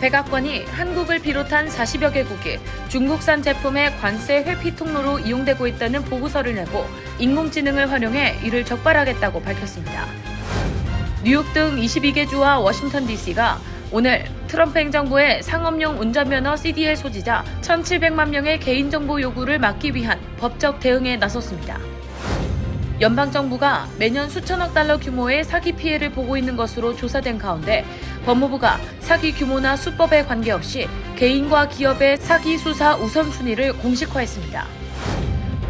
백악관이 한국을 비롯한 40여 개국이 중국산 제품의 관세 회피 통로로 이용되고 있다는 보고서를 내고 인공지능을 활용해 이를 적발하겠다고 밝혔습니다. 뉴욕 등 22개 주와 워싱턴 DC가 오늘 트럼프 행정부의 상업용 운전면허 CDL 소지자 1,700만 명의 개인정보 요구를 막기 위한 법적 대응에 나섰습니다. 연방정부가 매년 수천억 달러 규모의 사기 피해를 보고 있는 것으로 조사된 가운데 법무부가 사기 규모나 수법에 관계없이 개인과 기업의 사기 수사 우선순위를 공식화했습니다.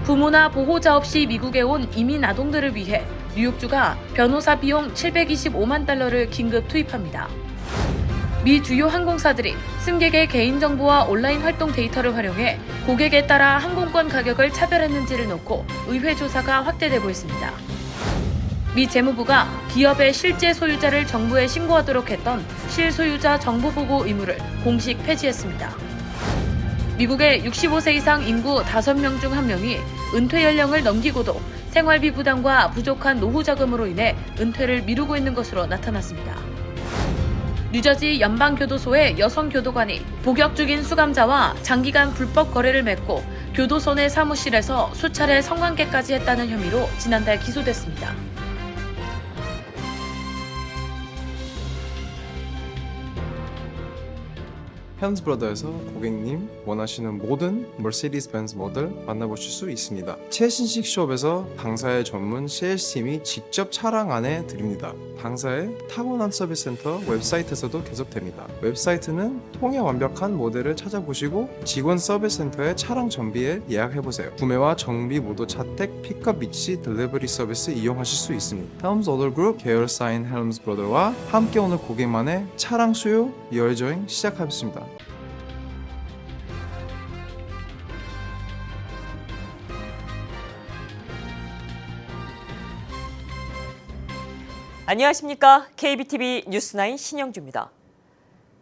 부모나 보호자 없이 미국에 온 이민 아동들을 위해 뉴욕주가 변호사 비용 725만 달러를 긴급 투입합니다. 미 주요 항공사들이 승객의 개인정보와 온라인 활동 데이터를 활용해 고객에 따라 항공권 가격을 차별했는지를 놓고 의회 조사가 확대되고 있습니다. 미 재무부가 기업의 실제 소유자를 정부에 신고하도록 했던 실소유자 정보보고 의무를 공식 폐지했습니다. 미국의 65세 이상 인구 5명 중 1명이 은퇴 연령을 넘기고도 생활비 부담과 부족한 노후 자금으로 인해 은퇴를 미루고 있는 것으로 나타났습니다. 뉴저지 연방교도소의 여성 교도관이 복역 중인 수감자와 장기간 불법 거래를 맺고 교도소 내 사무실에서 수차례 성관계까지 했다는 혐의로 지난달 기소됐습니다. 헬ms 브라더에서 고객님 원하시는 모든 머세디스 벤츠 모델 만나보실 수 있습니다. 최신식 숍에서 방사의 전문 세일스팀이 직접 차량 안에 드립니다. 방사의 타고난 서비스 센터 웹사이트에서도 계속됩니다. 웹사이트는 통해 완벽한 모델을 찾아보시고 직원 서비스 센터의 차량 정비에 예약해보세요. 구매와 정비 모두 자택 픽업 위치 딜리버리 서비스 이용하실 수 있습니다. 헬ms 오더 그룹 계열사인 헬ms 브라더와 함께 오는 고객만의 차량 수요 여행 시작하겠습니다. 안녕하십니까. KBTV 뉴스9 신영주입니다.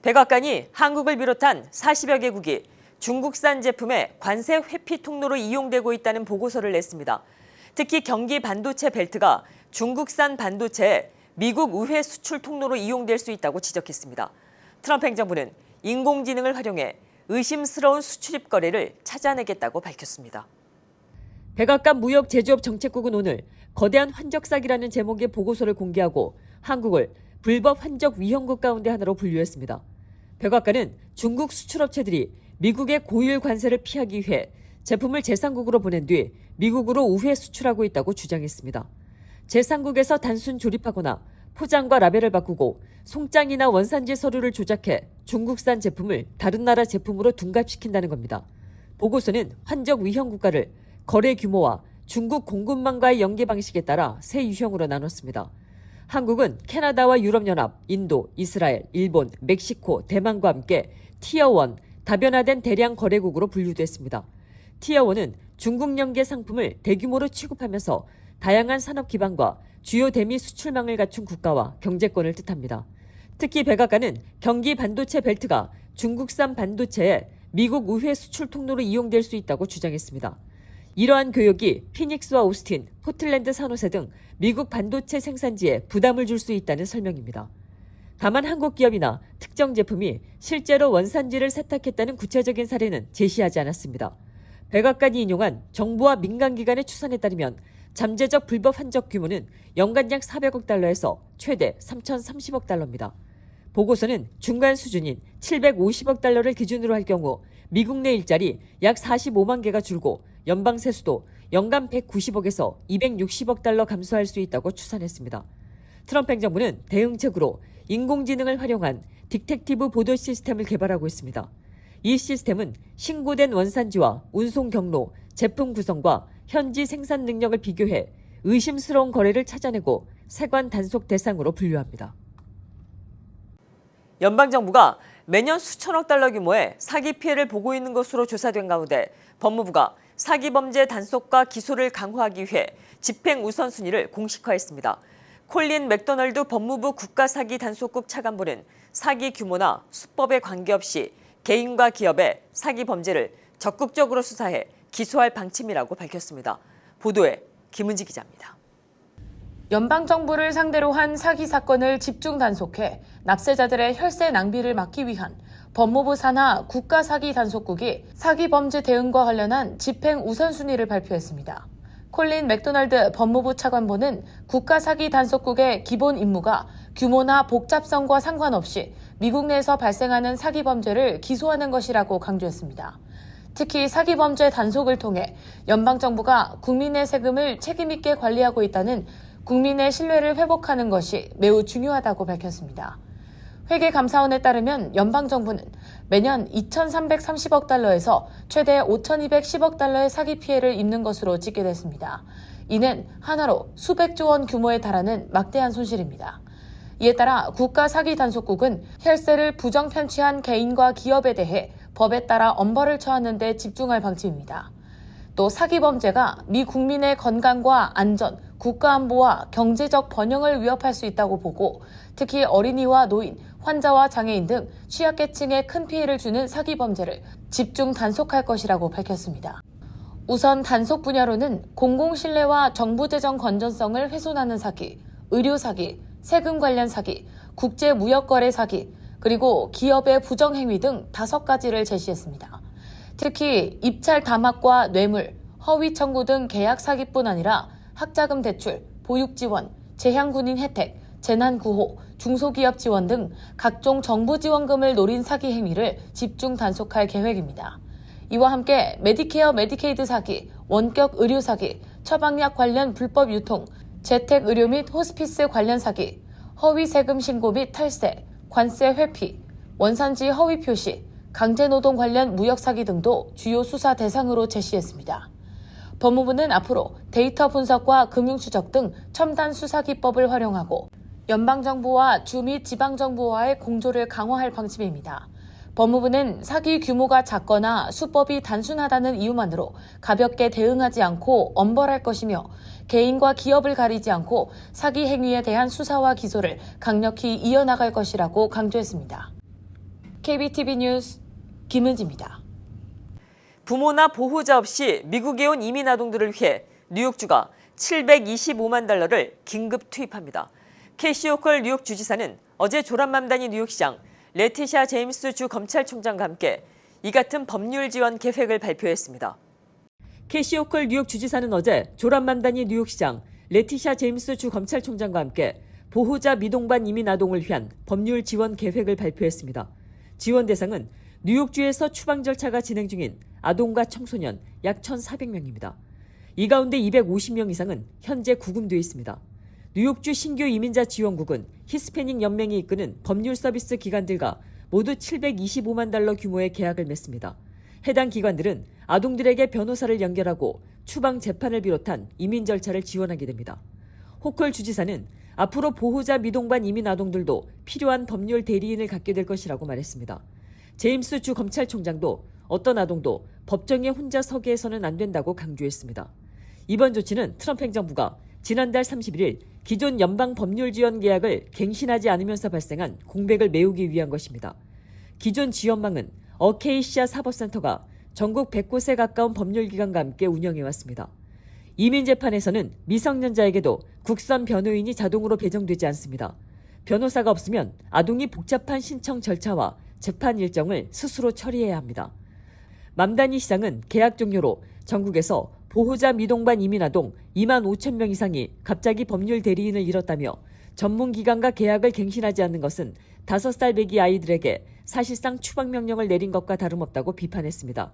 백악관이 한국을 비롯한 40여 개국이 중국산 제품의 관세 회피 통로로 이용되고 있다는 보고서를 냈습니다. 특히 경기 반도체 벨트가 중국산 반도체에 미국 의회 수출 통로로 이용될 수 있다고 지적했습니다. 트럼프 행정부는 인공지능을 활용해 의심스러운 수출입 거래를 찾아내겠다고 밝혔습니다. 백악관 무역제조업정책국은 오늘 거대한 환적 사기라는 제목의 보고서를 공개하고 한국을 불법 환적 위험국 가운데 하나로 분류했습니다. 백악관은 중국 수출업체들이 미국의 고율 관세를 피하기 위해 제품을 제3국으로 보낸 뒤 미국으로 우회 수출하고 있다고 주장했습니다. 제3국에서 단순 조립하거나 포장과 라벨을 바꾸고 송장이나 원산지 서류를 조작해 중국산 제품을 다른 나라 제품으로 둔갑시킨다는 겁니다. 보고서는 환적 위험 국가를 거래 규모와 중국 공급망과의 연계 방식에 따라 세 유형으로 나눴습니다. 한국은 캐나다와 유럽연합, 인도, 이스라엘, 일본, 멕시코, 대만과 함께 티어1 다변화된 대량 거래국으로 분류됐습니다. 티어1은 중국 연계 상품을 대규모로 취급하면서 다양한 산업 기반과 주요 대미 수출망을 갖춘 국가와 경제권을 뜻합니다. 특히 백악관은 경기 반도체 벨트가 중국산 반도체에 미국 의회 수출 통로로 이용될 수 있다고 주장했습니다. 이러한 교역이 피닉스와 오스틴, 포틀랜드 산호세 등 미국 반도체 생산지에 부담을 줄 수 있다는 설명입니다. 다만 한국 기업이나 특정 제품이 실제로 원산지를 세탁했다는 구체적인 사례는 제시하지 않았습니다. 백악관이 인용한 정부와 민간기관의 추산에 따르면 잠재적 불법 환적 규모는 연간 약 400억 달러에서 최대 3,030억 달러입니다. 보고서는 중간 수준인 750억 달러를 기준으로 할 경우 미국 내 일자리 약 45만 개가 줄고 연방 세수도 연간 190억에서 260억 달러 감소할 수 있다고 추산했습니다. 트럼프 행정부는 대응책으로 인공지능을 활용한 디텍티브 보도 시스템을 개발하고 있습니다. 이 시스템은 신고된 원산지와 운송 경로, 제품 구성과 현지 생산 능력을 비교해 의심스러운 거래를 찾아내고 세관 단속 대상으로 분류합니다. 연방정부가 매년 수천억 달러 규모의 사기 피해를 보고 있는 것으로 조사된 가운데 법무부가 사기 범죄 단속과 기소를 강화하기 위해 집행 우선순위를 공식화했습니다. 콜린 맥도널드 법무부 국가사기 단속국 차관보는 사기 규모나 수법에 관계없이 개인과 기업의 사기 범죄를 적극적으로 수사해 기소할 방침이라고 밝혔습니다. 보도에 김은지 기자입니다. 연방정부를 상대로 한 사기 사건을 집중 단속해 납세자들의 혈세 낭비를 막기 위한 법무부 산하 국가사기단속국이 사기범죄 대응과 관련한 집행 우선순위를 발표했습니다. 콜린 맥도날드 법무부 차관보는 국가사기단속국의 기본 임무가 규모나 복잡성과 상관없이 미국 내에서 발생하는 사기범죄를 기소하는 것이라고 강조했습니다. 특히 사기범죄 단속을 통해 연방정부가 국민의 세금을 책임있게 관리하고 있다는 국민의 신뢰를 회복하는 것이 매우 중요하다고 밝혔습니다. 회계감사원에 따르면 연방정부는 매년 2,330억 달러에서 최대 5,210억 달러의 사기 피해를 입는 것으로 집계됐습니다. 이는 하나로 수백조 원 규모에 달하는 막대한 손실입니다. 이에 따라 국가사기단속국은 혈세를 부정 편취한 개인과 기업에 대해 법에 따라 엄벌을 처하는 데 집중할 방침입니다. 또 사기범죄가 미 국민의 건강과 안전, 국가안보와 경제적 번영을 위협할 수 있다고 보고 특히 어린이와 노인, 환자와 장애인 등 취약계층에 큰 피해를 주는 사기범죄를 집중 단속할 것이라고 밝혔습니다. 우선 단속 분야로는 공공신뢰와 정부재정 건전성을 훼손하는 사기, 의료사기, 세금 관련 사기, 국제무역거래 사기, 그리고 기업의 부정행위 등 5가지를 제시했습니다. 특히 입찰 담합과 뇌물, 허위 청구 등 계약 사기뿐 아니라 학자금 대출, 보육 지원, 재향군인 혜택, 재난구호, 중소기업 지원 등 각종 정부 지원금을 노린 사기 행위를 집중 단속할 계획입니다. 이와 함께 메디케어 메디케이드 사기, 원격 의료 사기, 처방약 관련 불법 유통, 재택 의료 및 호스피스 관련 사기, 허위 세금 신고 및 탈세, 관세 회피, 원산지 허위 표시, 강제노동 관련 무역 사기 등도 주요 수사 대상으로 제시했습니다. 법무부는 앞으로 데이터 분석과 금융추적 등 첨단 수사 기법을 활용하고 연방정부와 주 및 지방정부와의 공조를 강화할 방침입니다. 법무부는 사기 규모가 작거나 수법이 단순하다는 이유만으로 가볍게 대응하지 않고 엄벌할 것이며 개인과 기업을 가리지 않고 사기 행위에 대한 수사와 기소를 강력히 이어나갈 것이라고 강조했습니다. KBTV 뉴스 김은지입니다. 부모나 보호자 없이 미국에 온 이민 아동들을 위해 뉴욕주가 725만 달러를 긴급 투입합니다. 캐시 호컬 뉴욕 주지사는 어제 조란맘다니 뉴욕시장 레티샤 제임스 주 검찰총장과 함께 이 같은 법률 지원 계획을 발표했습니다. 캐시 호컬 뉴욕 주지사는 어제 조란맘다니 뉴욕시장 레티샤 제임스 주 검찰총장과 함께 보호자 미동반 이민 아동을 위한 법률 지원 계획을 발표했습니다. 지원 대상은 뉴욕주에서 추방 절차가 진행 중인 아동과 청소년 약 1,400명입니다. 이 가운데 250명 이상은 현재 구금되어 있습니다. 뉴욕주 신규 이민자 지원국은 히스패닉 연맹이 이끄는 법률 서비스 기관들과 모두 725만 달러 규모의 계약을 맺습니다. 해당 기관들은 아동들에게 변호사를 연결하고 추방 재판을 비롯한 이민 절차를 지원하게 됩니다. 호컬 주지사는 앞으로 보호자 미동반 이민 아동들도 필요한 법률 대리인을 갖게 될 것이라고 말했습니다. 제임스 주 검찰총장도 어떤 아동도 법정에 혼자 서게 해서는 안 된다고 강조했습니다. 이번 조치는 트럼프 행정부가 지난달 31일 기존 연방 법률 지원 계약을 갱신하지 않으면서 발생한 공백을 메우기 위한 것입니다. 기존 지원망은 어케이시아 사법센터가 전국 100곳에 가까운 법률기관과 함께 운영해왔습니다. 이민재판에서는 미성년자에게도 국선 변호인이 자동으로 배정되지 않습니다. 변호사가 없으면 아동이 복잡한 신청 절차와 재판 일정을 스스로 처리해야 합니다. 맘다니 시장은 계약 종료로 전국에서 보호자 미동반 이민 아동 2만 5천 명 이상이 갑자기 법률 대리인을 잃었다며 전문기관과 계약을 갱신하지 않는 것은 5살 배기 아이들에게 사실상 추방명령을 내린 것과 다름없다고 비판했습니다.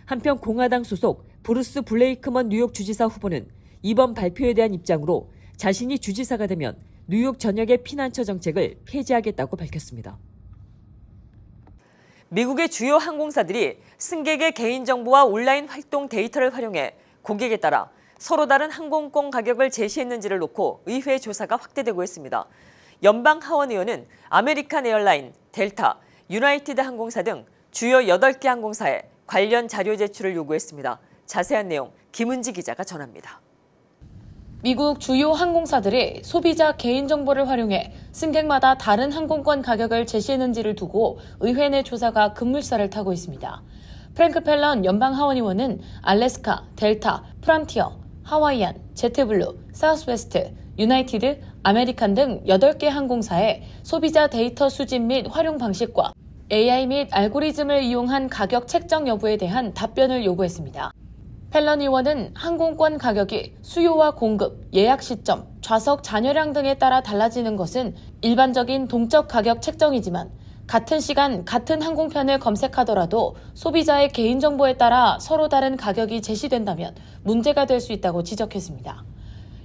한편 공화당 소속 브루스 블레이크먼 뉴욕 주지사 후보는 이번 발표에 대한 입장으로 자신이 주지사가 되면 뉴욕 전역의 피난처 정책을 폐지하겠다고 밝혔습니다. 미국의 주요 항공사들이 승객의 개인정보와 온라인 활동 데이터를 활용해 고객에 따라 서로 다른 항공권 가격을 제시했는지를 놓고 의회 조사가 확대되고 있습니다. 연방 하원 의원은 아메리칸 에어라인, 델타, 유나이티드 항공사 등 주요 8개 항공사에 관련 자료 제출을 요구했습니다. 자세한 내용 김은지 기자가 전합니다. 미국 주요 항공사들이 소비자 개인정보를 활용해 승객마다 다른 항공권 가격을 제시했는지를 두고 의회 내 조사가 급물살을 타고 있습니다. 프랭크 펠런 연방하원의원은 알래스카, 델타, 프란티어, 하와이안, 제트블루, 사우스웨스트, 유나이티드, 아메리칸 등 8개 항공사의 소비자 데이터 수집 및 활용 방식과 AI 및 알고리즘을 이용한 가격 책정 여부에 대한 답변을 요구했습니다. 펠런 의원은 항공권 가격이 수요와 공급, 예약 시점, 좌석 잔여량 등에 따라 달라지는 것은 일반적인 동적 가격 책정이지만 같은 시간 같은 항공편을 검색하더라도 소비자의 개인정보에 따라 서로 다른 가격이 제시된다면 문제가 될 수 있다고 지적했습니다.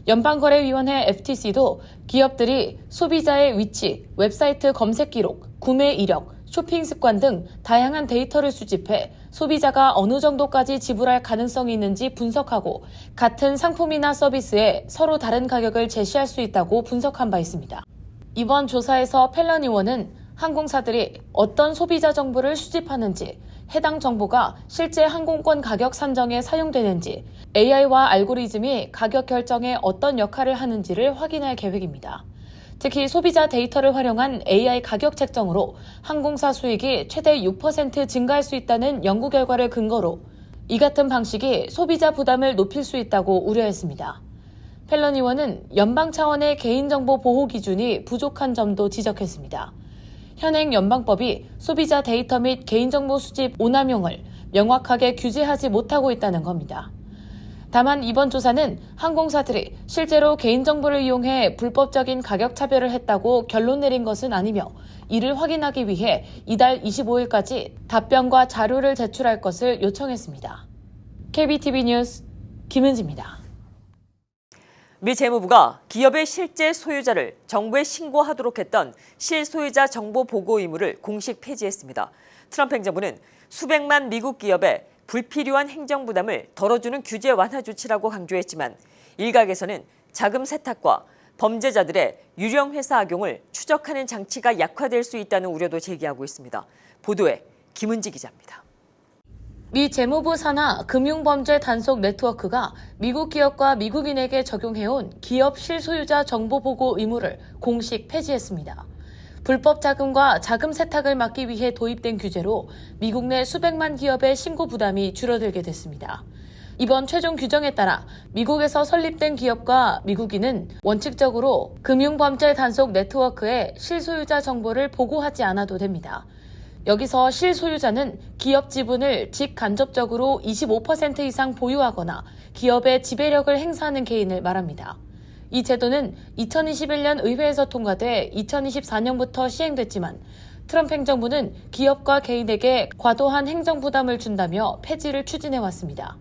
연방거래위원회 FTC도 기업들이 소비자의 위치, 웹사이트 검색 기록, 구매 이력, 쇼핑 습관 등 다양한 데이터를 수집해 소비자가 어느 정도까지 지불할 가능성이 있는지 분석하고 같은 상품이나 서비스에 서로 다른 가격을 제시할 수 있다고 분석한 바 있습니다. 이번 조사에서 펠런 의원은 항공사들이 어떤 소비자 정보를 수집하는지, 해당 정보가 실제 항공권 가격 산정에 사용되는지, AI와 알고리즘이 가격 결정에 어떤 역할을 하는지를 확인할 계획입니다. 특히 소비자 데이터를 활용한 AI 가격 책정으로 항공사 수익이 최대 6% 증가할 수 있다는 연구 결과를 근거로 이 같은 방식이 소비자 부담을 높일 수 있다고 우려했습니다. 펠런 의원은 연방 차원의 개인정보 보호 기준이 부족한 점도 지적했습니다. 현행 연방법이 소비자 데이터 및 개인정보 수집 오남용을 명확하게 규제하지 못하고 있다는 겁니다. 다만 이번 조사는 항공사들이 실제로 개인정보를 이용해 불법적인 가격 차별을 했다고 결론 내린 것은 아니며 이를 확인하기 위해 이달 25일까지 답변과 자료를 제출할 것을 요청했습니다. KBTV 뉴스 김은지입니다. 미 재무부가 기업의 실제 소유자를 정부에 신고하도록 했던 실소유자 정보 보고 의무를 공식 폐지했습니다. 트럼프 행정부는 수백만 미국 기업의 불필요한 행정 부담을 덜어주는 규제 완화 조치라고 강조했지만 일각에서는 자금 세탁과 범죄자들의 유령 회사 악용을 추적하는 장치가 약화될 수 있다는 우려도 제기하고 있습니다. 보도에 김은지 기자입니다. 미 재무부 산하 금융범죄 단속 네트워크가 미국 기업과 미국인에게 적용해온 기업 실소유자 정보 보고 의무를 공식 폐지했습니다. 불법 자금과 자금 세탁을 막기 위해 도입된 규제로 미국 내 수백만 기업의 신고 부담이 줄어들게 됐습니다. 이번 최종 규정에 따라 미국에서 설립된 기업과 미국인은 원칙적으로 금융범죄 단속 네트워크의 실소유자 정보를 보고하지 않아도 됩니다. 여기서 실소유자는 기업 지분을 직간접적으로 25% 이상 보유하거나 기업의 지배력을 행사하는 개인을 말합니다. 이 제도는 2021년 의회에서 통과돼 2024년부터 시행됐지만 트럼프 행정부는 기업과 개인에게 과도한 행정 부담을 준다며 폐지를 추진해왔습니다.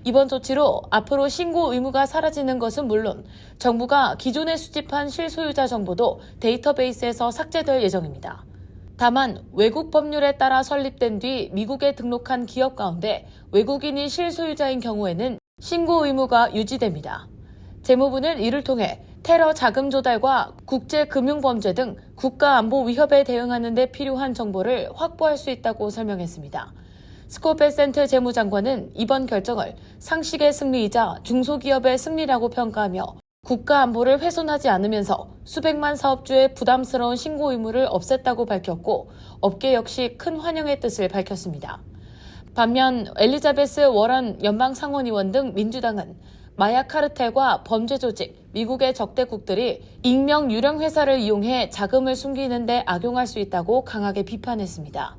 이번 조치로 앞으로 신고 의무가 사라지는 것은 물론 정부가 기존에 수집한 실소유자 정보도 데이터베이스에서 삭제될 예정입니다. 다만 외국 법률에 따라 설립된 뒤 미국에 등록한 기업 가운데 외국인이 실소유자인 경우에는 신고 의무가 유지됩니다. 재무부는 이를 통해 테러 자금 조달과 국제금융범죄 등 국가안보 위협에 대응하는 데 필요한 정보를 확보할 수 있다고 설명했습니다. 스콧 베센트 재무장관은 이번 결정을 상식의 승리이자 중소기업의 승리라고 평가하며 국가 안보를 훼손하지 않으면서 수백만 사업주의 부담스러운 신고 의무를 없앴다고 밝혔고 업계 역시 큰 환영의 뜻을 밝혔습니다. 반면 엘리자베스 워런 연방상원의원 등 민주당은 마약 카르텔과 범죄 조직, 미국의 적대국들이 익명 유령 회사를 이용해 자금을 숨기는 데 악용할 수 있다고 강하게 비판했습니다.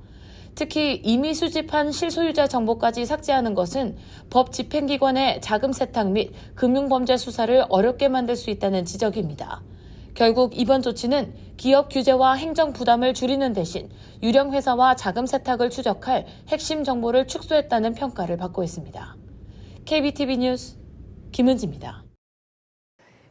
특히 이미 수집한 실소유자 정보까지 삭제하는 것은 법 집행기관의 자금 세탁 및 금융범죄 수사를 어렵게 만들 수 있다는 지적입니다. 결국 이번 조치는 기업 규제와 행정 부담을 줄이는 대신 유령 회사와 자금 세탁을 추적할 핵심 정보를 축소했다는 평가를 받고 있습니다. KBTV 뉴스 김은지입니다.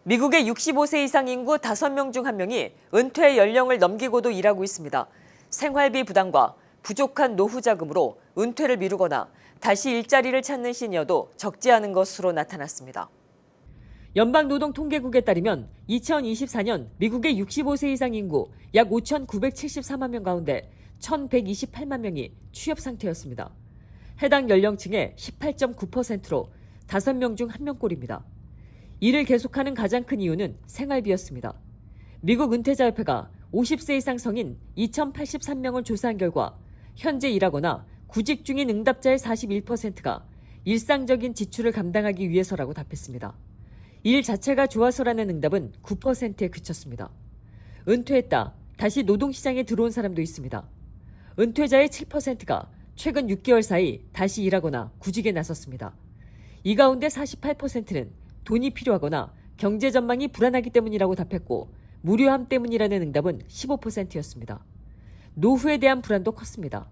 미국의 65세 이상 인구 5명 중 1명이 은퇴 연령을 넘기고도 일하고 있습니다. 생활비 부담과 부족한 노후 자금으로 은퇴를 미루거나 다시 일자리를 찾는 시니어도 적지 않은 것으로 나타났습니다. 연방노동통계국에 따르면 2024년 미국의 65세 이상 인구 약 5,974만 명 가운데 1,128만 명이 취업 상태였습니다. 해당 연령층의 18.9%로 5명 중 1명꼴입니다. 일을 계속하는 가장 큰 이유는 생활비였습니다. 미국 은퇴자협회가 50세 이상 성인 2,083명을 조사한 결과 현재 일하거나 구직 중인 응답자의 41%가 일상적인 지출을 감당하기 위해서라고 답했습니다. 일 자체가 좋아서라는 응답은 9%에 그쳤습니다. 은퇴했다, 다시 노동시장에 들어온 사람도 있습니다. 은퇴자의 7%가 최근 6개월 사이 다시 일하거나 구직에 나섰습니다. 이 가운데 48%는 돈이 필요하거나 경제 전망이 불안하기 때문이라고 답했고 무료함 때문이라는 응답은 15%였습니다. 노후에 대한 불안도 컸습니다.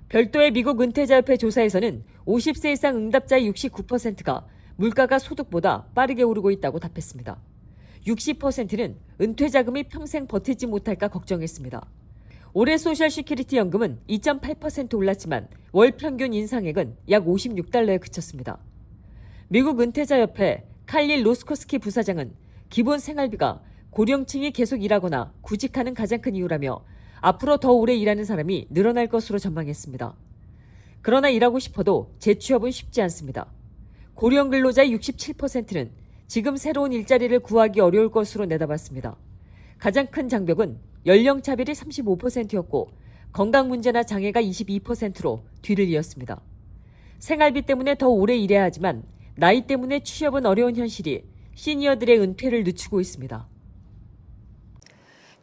별도의 미국 은퇴자협회 조사에서는 50세 이상 응답자의 69%가 물가가 소득보다 빠르게 오르고 있다고 답했습니다. 60%는 은퇴 자금이 평생 버티지 못할까 걱정했습니다. 올해 소셜시큐리티 연금은 2.8% 올랐지만 월 평균 인상액은 약 56달러에 그쳤습니다. 미국 은퇴자협회 칼릴 로스코스키 부사장은 기본 생활비가 고령층이 계속 일하거나 구직하는 가장 큰 이유라며 앞으로 더 오래 일하는 사람이 늘어날 것으로 전망했습니다. 그러나 일하고 싶어도 재취업은 쉽지 않습니다. 고령 근로자의 67%는 지금 새로운 일자리를 구하기 어려울 것으로 내다봤습니다. 가장 큰 장벽은 연령 차별이 35%였고 건강 문제나 장애가 22%로 뒤를 이었습니다. 생활비 때문에 더 오래 일해야 하지만 나이 때문에 취업은 어려운 현실이 시니어들의 은퇴를 늦추고 있습니다.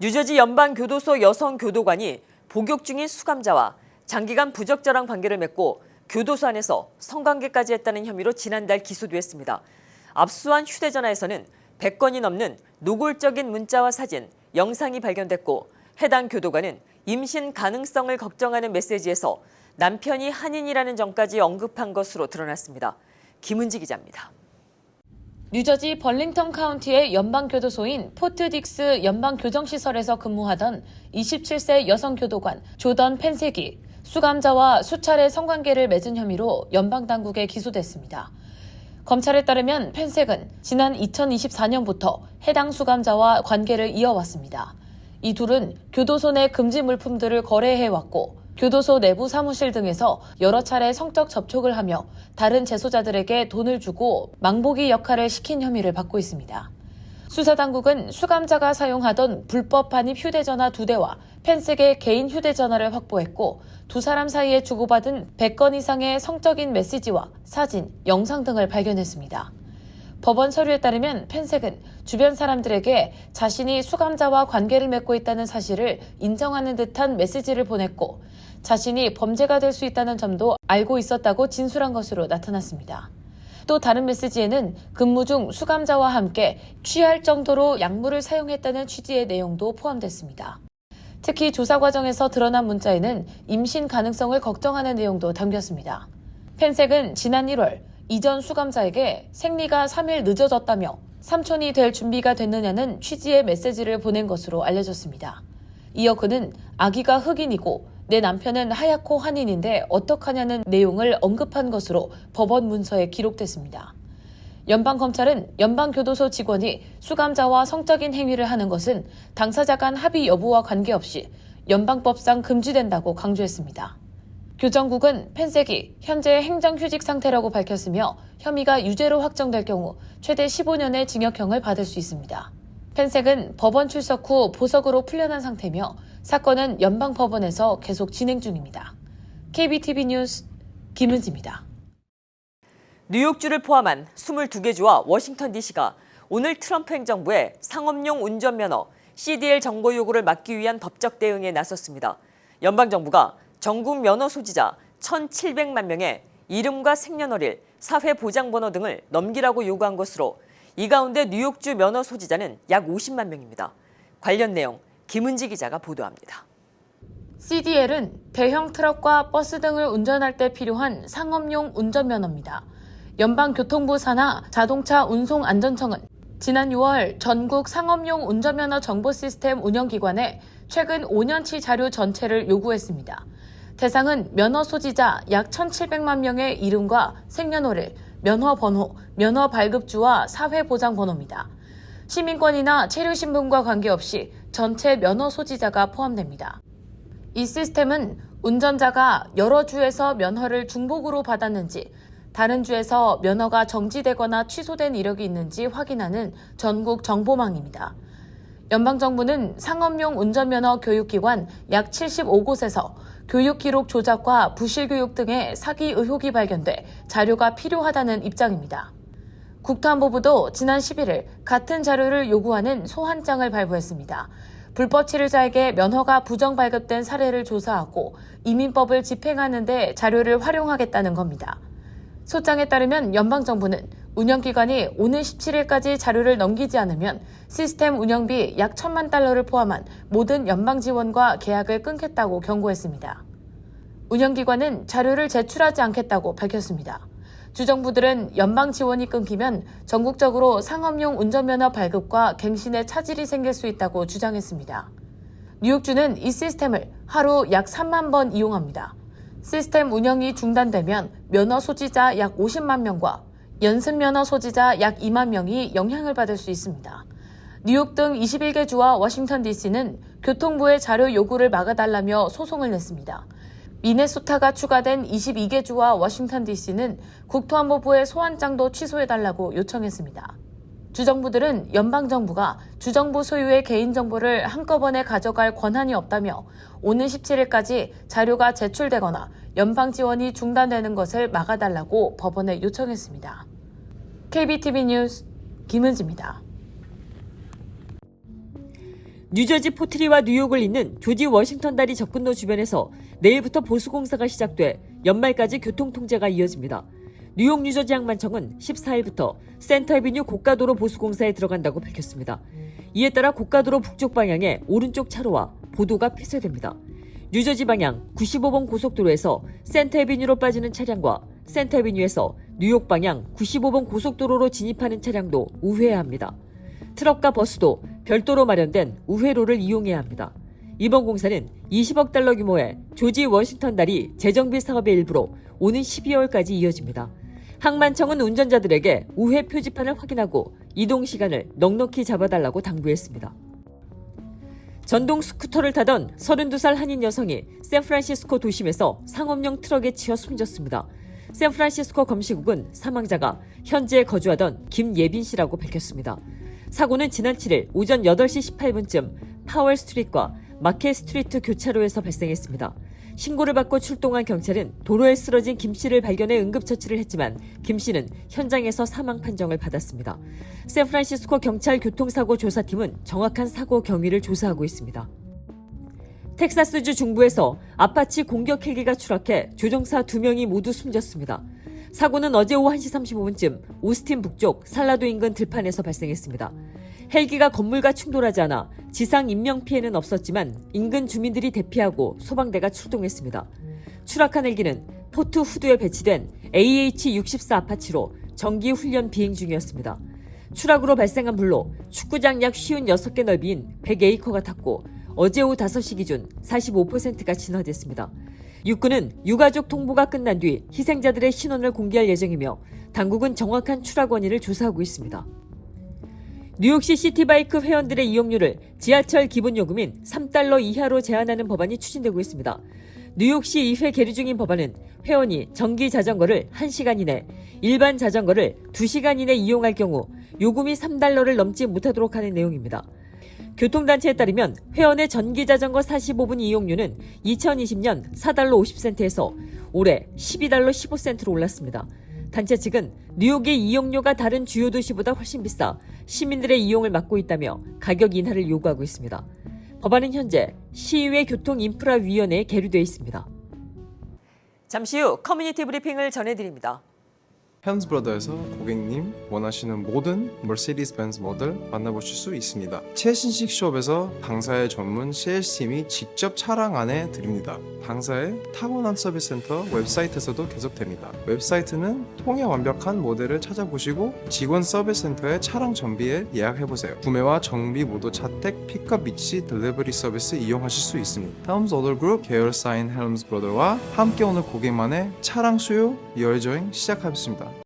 뉴저지 연방교도소 여성교도관이 복역 중인 수감자와 장기간 부적절한 관계를 맺고 교도소 안에서 성관계까지 했다는 혐의로 지난달 기소됐습니다. 압수한 휴대전화에서는 100건이 넘는 노골적인 문자와 사진, 영상이 발견됐고 해당 교도관은 임신 가능성을 걱정하는 메시지에서 남편이 한인이라는 점까지 언급한 것으로 드러났습니다. 김은지 기자입니다. 뉴저지 벌링턴 카운티의 연방교도소인 포트 딕스 연방교정시설에서 근무하던 27세 여성교도관 조던 펜색이 수감자와 수차례 성관계를 맺은 혐의로 연방당국에 기소됐습니다. 검찰에 따르면 펜색은 지난 2024년부터 해당 수감자와 관계를 이어왔습니다. 이 둘은 교도소 내 금지 물품들을 거래해왔고 교도소 내부 사무실 등에서 여러 차례 성적 접촉을 하며 다른 재소자들에게 돈을 주고 망보기 역할을 시킨 혐의를 받고 있습니다. 수사당국은 수감자가 사용하던 불법 반입 휴대전화 2대와 펜색의 개인 휴대전화를 확보했고 두 사람 사이에 주고받은 100건 이상의 성적인 메시지와 사진, 영상 등을 발견했습니다. 법원 서류에 따르면 펜색은 주변 사람들에게 자신이 수감자와 관계를 맺고 있다는 사실을 인정하는 듯한 메시지를 보냈고 자신이 범죄가 될 수 있다는 점도 알고 있었다고 진술한 것으로 나타났습니다. 또 다른 메시지에는 근무 중 수감자와 함께 취할 정도로 약물을 사용했다는 취지의 내용도 포함됐습니다. 특히 조사 과정에서 드러난 문자에는 임신 가능성을 걱정하는 내용도 담겼습니다. 펜색은 지난 1월 이전 수감자에게 생리가 3일 늦어졌다며 삼촌이 될 준비가 됐느냐는 취지의 메시지를 보낸 것으로 알려졌습니다. 이어 그는 아기가 흑인이고 내 남편은 하얗고 한인인데 어떡하냐는 내용을 언급한 것으로 법원 문서에 기록됐습니다. 연방검찰은 연방교도소 직원이 수감자와 성적인 행위를 하는 것은 당사자 간 합의 여부와 관계없이 연방법상 금지된다고 강조했습니다. 교정국은 펜색이 현재 행정휴직 상태라고 밝혔으며 혐의가 유죄로 확정될 경우 최대 15년의 징역형을 받을 수 있습니다. 펜색은 법원 출석 후 보석으로 풀려난 상태며 사건은 연방법원에서 계속 진행 중입니다. KBTV 뉴스 김은지입니다. 뉴욕주를 포함한 22개 주와 워싱턴 DC가 오늘 트럼프 행정부의 상업용 운전면허 CDL 정보 요구를 막기 위한 법적 대응에 나섰습니다. 연방정부가 전국 면허 소지자 1,700만 명의 이름과 생년월일, 사회보장번호 등을 넘기라고 요구한 것으로 이 가운데 뉴욕주 면허 소지자는 약 50만 명입니다. 관련 내용 김은지 기자가 보도합니다. CDL은 대형 트럭과 버스 등을 운전할 때 필요한 상업용 운전면허입니다. 연방교통부 산하 자동차 운송안전청은 지난 6월 전국 상업용 운전면허 정보 시스템 운영기관에 최근 5년치 자료 전체를 요구했습니다. 대상은 면허 소지자 약 1,700만 명의 이름과 생년월일, 면허번호, 면허 발급주와 사회보장번호입니다. 시민권이나 체류신분과 관계없이 전체 면허 소지자가 포함됩니다. 이 시스템은 운전자가 여러 주에서 면허를 중복으로 받았는지 다른 주에서 면허가 정지되거나 취소된 이력이 있는지 확인하는 전국 정보망입니다. 연방정부는 상업용 운전면허 교육기관 약 75곳에서 교육기록 조작과 부실교육 등의 사기 의혹이 발견돼 자료가 필요하다는 입장입니다. 국토안보부도 지난 11일 같은 자료를 요구하는 소환장을 발부했습니다. 불법 체류자에게 면허가 부정 발급된 사례를 조사하고 이민법을 집행하는 데 자료를 활용하겠다는 겁니다. 소장에 따르면 연방정부는 운영기관이 오는 17일까지 자료를 넘기지 않으면 시스템 운영비 약 1,000만 달러를 포함한 모든 연방 지원과 계약을 끊겠다고 경고했습니다. 운영기관은 자료를 제출하지 않겠다고 밝혔습니다. 주정부들은 연방 지원이 끊기면 전국적으로 상업용 운전면허 발급과 갱신에 차질이 생길 수 있다고 주장했습니다. 뉴욕주는 이 시스템을 하루 약 3만 번 이용합니다. 시스템 운영이 중단되면 면허 소지자 약 50만 명과 연습면허 소지자 약 2만 명이 영향을 받을 수 있습니다. 뉴욕 등 21개 주와 워싱턴 DC는 교통부의 자료 요구를 막아달라며 소송을 냈습니다. 미네소타가 추가된 22개 주와 워싱턴 DC는 국토안보부의 소환장도 취소해달라고 요청했습니다. 주정부들은 연방정부가 주정부 소유의 개인정보를 한꺼번에 가져갈 권한이 없다며 오는 17일까지 자료가 제출되거나 연방 지원이 중단되는 것을 막아달라고 법원에 요청했습니다. KBTV 뉴스 김은지입니다. 뉴저지 포트리와 뉴욕을 잇는 조지 워싱턴 다리 접근로 주변에서 내일부터 보수공사가 시작돼 연말까지 교통통제가 이어집니다. 뉴욕 뉴저지 항만청은 14일부터 센터애비뉴 고가도로 보수공사에 들어간다고 밝혔습니다. 이에 따라 고가도로 북쪽 방향의 오른쪽 차로와 보도가 폐쇄됩니다. 뉴저지 방향 95번 고속도로에서 센터애비뉴로 빠지는 차량과 센터애비뉴에서 뉴욕 방향 95번 고속도로로 진입하는 차량도 우회해야 합니다. 트럭과 버스도 별도로 마련된 우회로를 이용해야 합니다. 이번 공사는 20억 달러 규모의 조지 워싱턴 다리 재정비 사업의 일부로 오는 12월까지 이어집니다. 항만청은 운전자들에게 우회 표지판을 확인하고 이동 시간을 넉넉히 잡아달라고 당부했습니다. 전동 스쿠터를 타던 32살 한인 여성이 샌프란시스코 도심에서 상업용 트럭에 치여 숨졌습니다. 샌프란시스코 검시국은 사망자가 현지에 거주하던 김예빈 씨라고 밝혔습니다. 사고는 지난 7일 오전 8시 18분쯤 파월 스트리트과 마켓 스트리트 교차로에서 발생했습니다. 신고를 받고 출동한 경찰은 도로에 쓰러진 김 씨를 발견해 응급처치를 했지만 김 씨는 현장에서 사망 판정을 받았습니다. 샌프란시스코 경찰 교통사고 조사팀은 정확한 사고 경위를 조사하고 있습니다. 텍사스주 중부에서 아파치 공격 헬기가 추락해 조종사 2명이 모두 숨졌습니다. 사고는 어제 오후 1시 35분쯤 오스틴 북쪽 살라도 인근 들판에서 발생했습니다. 헬기가 건물과 충돌하지 않아 지상 인명 피해는 없었지만 인근 주민들이 대피하고 소방대가 출동했습니다. 추락한 헬기는 포트 후드에 배치된 AH-64 아파치로 정기 훈련 비행 중이었습니다. 추락으로 발생한 불로 축구장 약 56개 넓이인 100에이커가 탔고 어제 오후 5시 기준 45%가 진화됐습니다. 육군은 유가족 통보가 끝난 뒤 희생자들의 신원을 공개할 예정이며 당국은 정확한 추락 원인을 조사하고 있습니다. 뉴욕시 시티바이크 회원들의 이용료를 지하철 기본요금인 3달러 이하로 제한하는 법안이 추진되고 있습니다. 뉴욕시 의회 계류 중인 법안은 회원이 전기 자전거를 1시간 이내, 일반 자전거를 2시간 이내 이용할 경우 요금이 3달러를 넘지 못하도록 하는 내용입니다. 교통단체에 따르면 회원의 전기자전거 45분 이용료는 2020년 4달러 50센트에서 올해 12달러 15센트로 올랐습니다. 단체 측은 뉴욕의 이용료가 다른 주요 도시보다 훨씬 비싸 시민들의 이용을 막고 있다며 가격 인하를 요구하고 있습니다. 법안은 현재 시의회 교통인프라위원회에 계류되어 있습니다. 잠시 후 커뮤니티 브리핑을 전해드립니다. 헬ms 브라더에서 고객님 원하시는 모든 머시디스 벤츠 모델 만나보실 수 있습니다. 최신식 숍에서 방사의 전문 세일스팀이 직접 차량 안에 드립니다. 방사의 타고난 서비스 센터 웹사이트에서도 계속됩니다. 웹사이트는 통해 완벽한 모델을 찾아보시고 직원 서비스 센터의 차량 정비에 예약해보세요. 구매와 정비 모두 자택 픽업 위치 딜리버리 서비스 이용하실 수 있습니다. 헬ms 오더 그룹 계열사인 헬ms 브라더와 함께 오는 고객만의 차량 수요 여행 시작하겠습니다.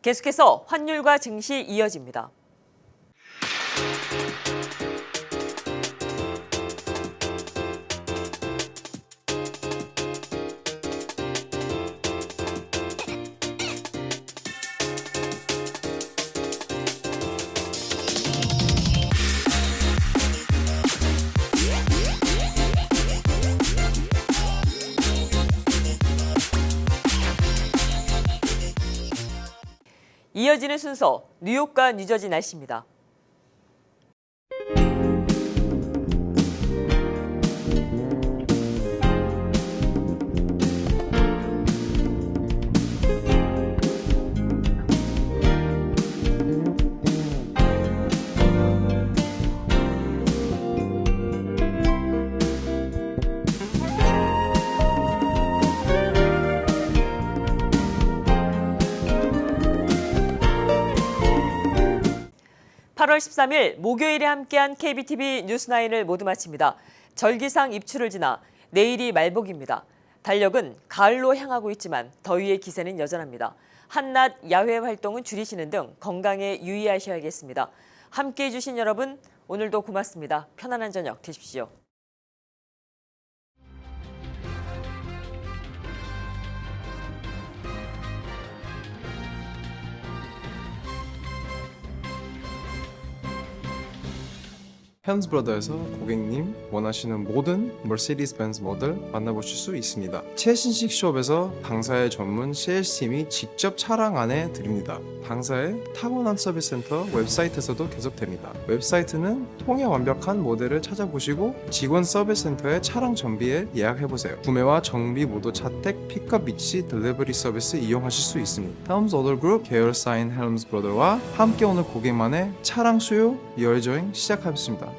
계속해서 환율과 증시 이어집니다. 이어지는 순서 뉴욕과 뉴저지 날씨입니다. (8월 13일) 목요일에 함께한 KBTV 뉴스9을 모두 마칩니다. 절기상 입추를 지나 내일이 말복입니다. 달력은 가을로 향하고 있지만 더위의 기세는 여전합니다. 한낮 야외 활동은 줄이시는 등 건강에 유의하셔야겠습니다. 함께해 주신 여러분, 오늘도 고맙습니다. 편안한 저녁 되십시오. 헬름스 브라더에서 고객님 원하시는 모든 머시디스 벤츠 모델 만나보실 수 있습니다. 최신식 숍에서 당사의 전문 세일스팀이 직접 차량 안에 드립니다. 당사의 타고난 서비스 센터 웹사이트에서도 계속됩니다. 웹사이트는 통해 완벽한 모델을 찾아보시고 직원 서비스 센터의 차량 정비에 예약해보세요. 구매와 정비 모두 자택 픽업 위치 딜리버리 서비스 이용하실 수 있습니다. 헬름스 오더 그룹 계열사인 헬름스 브라더와 함께 오는 고객만의 차량 수요 여행 시작하겠습니다.